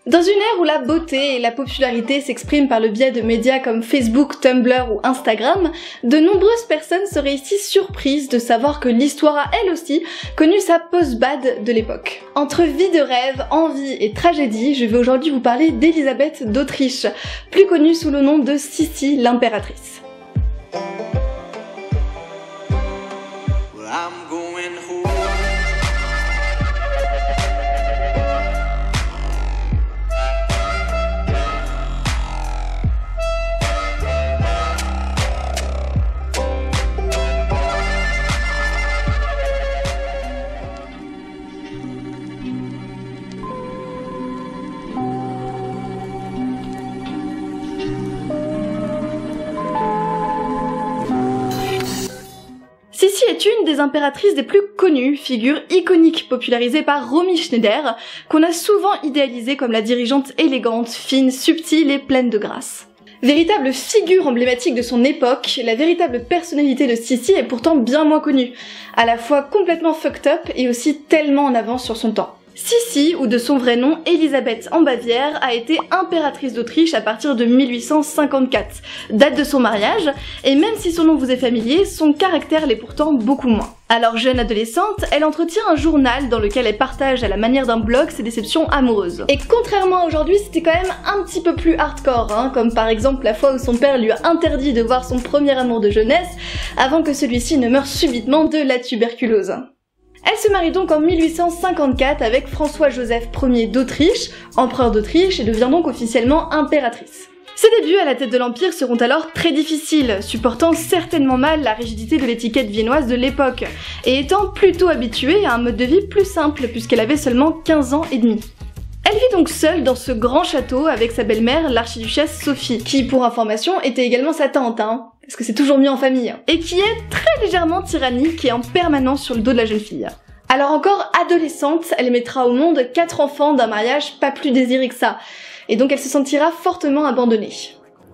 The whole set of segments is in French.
Dans une ère où la beauté et la popularité s'expriment par le biais de médias comme Facebook, Tumblr ou Instagram, de nombreuses personnes seraient ici surprises de savoir que l'histoire a elle aussi connu sa post-bad de l'époque. Entre vie de rêve, envie et tragédie, je vais aujourd'hui vous parler d'Élisabeth d'Autriche, plus connue sous le nom de Sissi l'impératrice. Sissi est une des impératrices des plus connues, figure iconique popularisée par Romy Schneider, qu'on a souvent idéalisée comme la dirigeante élégante, fine, subtile et pleine de grâce. Véritable figure emblématique de son époque, la véritable personnalité de Sissi est pourtant bien moins connue, à la fois complètement fucked up et aussi tellement en avance sur son temps. Sissi, ou de son vrai nom Élisabeth en Bavière, a été impératrice d'Autriche à partir de 1854, date de son mariage, et même si son nom vous est familier, son caractère l'est pourtant beaucoup moins. Alors jeune adolescente, elle entretient un journal dans lequel elle partage à la manière d'un blog ses déceptions amoureuses. Et contrairement à aujourd'hui, c'était quand même un petit peu plus hardcore, comme par exemple la fois où son père lui a interdit de voir son premier amour de jeunesse avant que celui-ci ne meure subitement de la tuberculose. Elle se marie donc en 1854 avec François-Joseph Ier d'Autriche, empereur d'Autriche, et devient donc officiellement impératrice. Ses débuts à la tête de l'Empire seront alors très difficiles, supportant certainement mal la rigidité de l'étiquette viennoise de l'époque, et étant plutôt habituée à un mode de vie plus simple puisqu'elle avait seulement 15 ans et demi. Elle vit donc seule dans ce grand château avec sa belle-mère, l'archiduchesse Sophie, qui pour information était également sa tante, parce que c'est toujours mieux en famille, et qui est très légèrement tyrannique et en permanence sur le dos de la jeune fille. Alors encore adolescente, elle mettra au monde 4 enfants d'un mariage pas plus désiré que ça, et donc elle se sentira fortement abandonnée.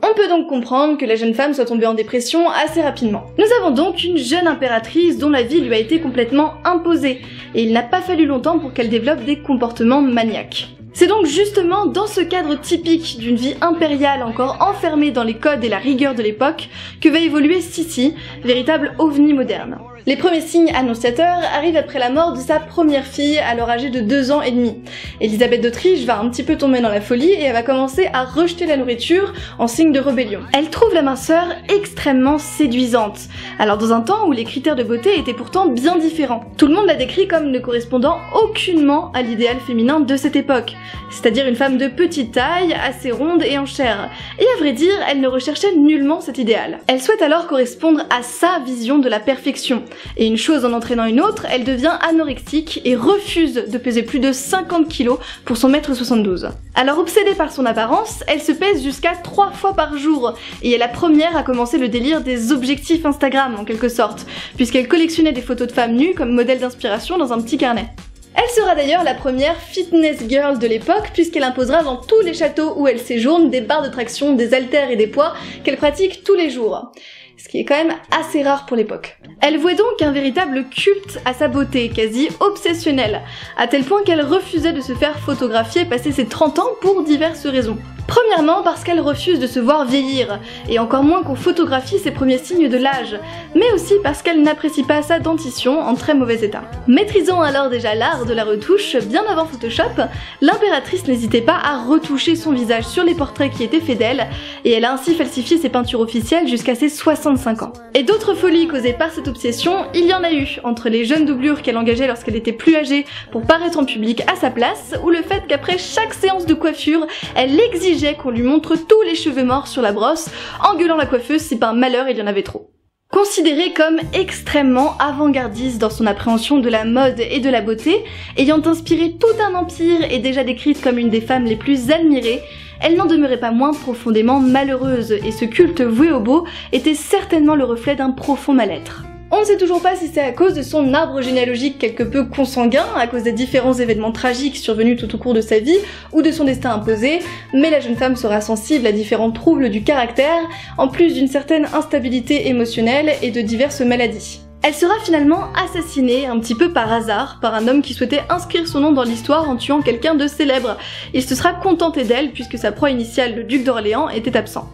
On peut donc comprendre que la jeune femme soit tombée en dépression assez rapidement. Nous avons donc une jeune impératrice dont la vie lui a été complètement imposée, et il n'a pas fallu longtemps pour qu'elle développe des comportements maniaques. C'est donc justement dans ce cadre typique d'une vie impériale encore enfermée dans les codes et la rigueur de l'époque que va évoluer Sissi, véritable ovni moderne. Les premiers signes annonciateurs arrivent après la mort de sa première fille, alors âgée de 2 ans et demi. Élisabeth d'Autriche va un petit peu tomber dans la folie et elle va commencer à rejeter la nourriture en signe de rébellion. Elle trouve la minceur extrêmement séduisante, alors dans un temps où les critères de beauté étaient pourtant bien différents. Tout le monde la décrit comme ne correspondant aucunement à l'idéal féminin de cette époque, c'est-à-dire une femme de petite taille, assez ronde et en chair. Et à vrai dire, elle ne recherchait nullement cet idéal. Elle souhaite alors correspondre à sa vision de la perfection. Et une chose en entraînant une autre, elle devient anorexique et refuse de peser plus de 50 kg pour son 1m72. Alors obsédée par son apparence, elle se pèse jusqu'à 3 fois par jour et est la première à commencer le délire des objectifs Instagram en quelque sorte, puisqu'elle collectionnait des photos de femmes nues comme modèle d'inspiration dans un petit carnet. Elle sera d'ailleurs la première fitness girl de l'époque puisqu'elle imposera dans tous les châteaux où elle séjourne des barres de traction, des haltères et des poids qu'elle pratique tous les jours. Ce qui est quand même assez rare pour l'époque. Elle vouait donc un véritable culte à sa beauté, quasi obsessionnel, à tel point qu'elle refusait de se faire photographier passer ses 30 ans pour diverses raisons. Premièrement parce qu'elle refuse de se voir vieillir, et encore moins qu'on photographie ses premiers signes de l'âge, mais aussi parce qu'elle n'apprécie pas sa dentition en très mauvais état. Maîtrisant alors déjà l'art de la retouche bien avant Photoshop, l'impératrice n'hésitait pas à retoucher son visage sur les portraits qui étaient faits d'elle, et elle a ainsi falsifié ses peintures officielles jusqu'à ses 65 ans. Et d'autres folies causées par cette obsession, il y en a eu, entre les jeunes doublures qu'elle engageait lorsqu'elle était plus âgée pour paraître en public à sa place, ou le fait qu'après chaque séance de coiffure, elle exigeait qu'on lui montre tous les cheveux morts sur la brosse, engueulant la coiffeuse si par malheur il y en avait trop. Considérée comme extrêmement avant-gardiste dans son appréhension de la mode et de la beauté, ayant inspiré tout un empire et déjà décrite comme une des femmes les plus admirées, elle n'en demeurait pas moins profondément malheureuse, et ce culte voué au beau était certainement le reflet d'un profond mal-être. On ne sait toujours pas si c'est à cause de son arbre généalogique quelque peu consanguin, à cause des différents événements tragiques survenus tout au cours de sa vie, ou de son destin imposé, mais la jeune femme sera sensible à différents troubles du caractère, en plus d'une certaine instabilité émotionnelle et de diverses maladies. Elle sera finalement assassinée, un petit peu par hasard, par un homme qui souhaitait inscrire son nom dans l'histoire en tuant quelqu'un de célèbre. Il se sera contenté d'elle puisque sa proie initiale, le duc d'Orléans, était absent.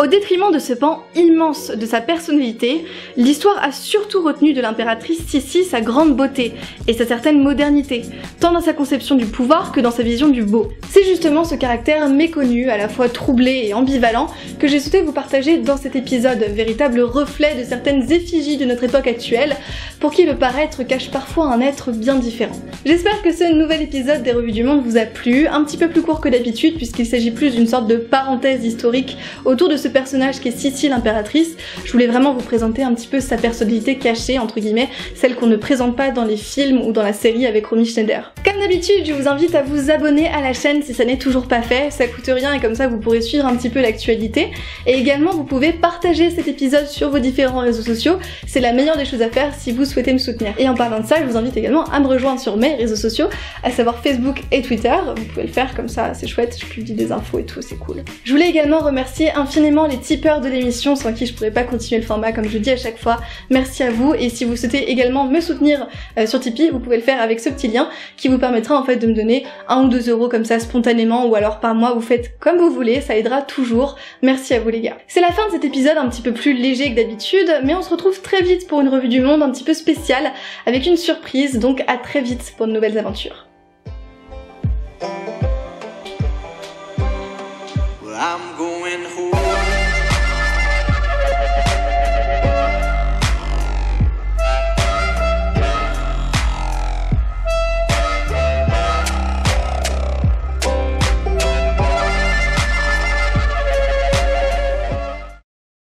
Au détriment de ce pan immense de sa personnalité, l'histoire a surtout retenu de l'impératrice Sissi sa grande beauté et sa certaine modernité, tant dans sa conception du pouvoir que dans sa vision du beau. C'est justement ce caractère méconnu, à la fois troublé et ambivalent, que j'ai souhaité vous partager dans cet épisode, véritable reflet de certaines effigies de notre époque actuelle, pour qui le paraître cache parfois un être bien différent. J'espère que ce nouvel épisode des Revues du Monde vous a plu, un petit peu plus court que d'habitude puisqu'il s'agit plus d'une sorte de parenthèse historique autour de ce personnage qui est Sissi l'impératrice. Je voulais vraiment vous présenter un petit peu sa personnalité cachée, entre guillemets, celle qu'on ne présente pas dans les films ou dans la série avec Romy Schneider. Comme d'habitude, je vous invite à vous abonner à la chaîne si ça n'est toujours pas fait, ça coûte rien et comme ça vous pourrez suivre un petit peu l'actualité. Et également vous pouvez partager cet épisode sur vos différents réseaux sociaux, c'est la meilleure des choses à faire si vous souhaitez me soutenir. Et en parlant de ça, je vous invite également à me rejoindre sur mes réseaux sociaux, à savoir Facebook et Twitter. Vous pouvez le faire comme ça, c'est chouette, je publie des infos et tout, c'est cool. Je voulais également remercier infiniment les tipeurs de l'émission sans qui je pourrais pas continuer le format comme je dis à chaque fois. Merci à vous et si vous souhaitez également me soutenir sur Tipeee, vous pouvez le faire avec ce petit lien qui vous permettra en fait de me donner 1 ou 2 euros comme ça spontanément ou alors par mois, vous faites comme vous voulez, ça aidera toujours. Merci à vous les gars. C'est la fin de cet épisode un petit peu plus léger que d'habitude, mais on se retrouve très vite pour une revue du monde un petit peu spéciale avec une surprise, donc à très vite pour de nouvelles aventures. Well, I'm going home.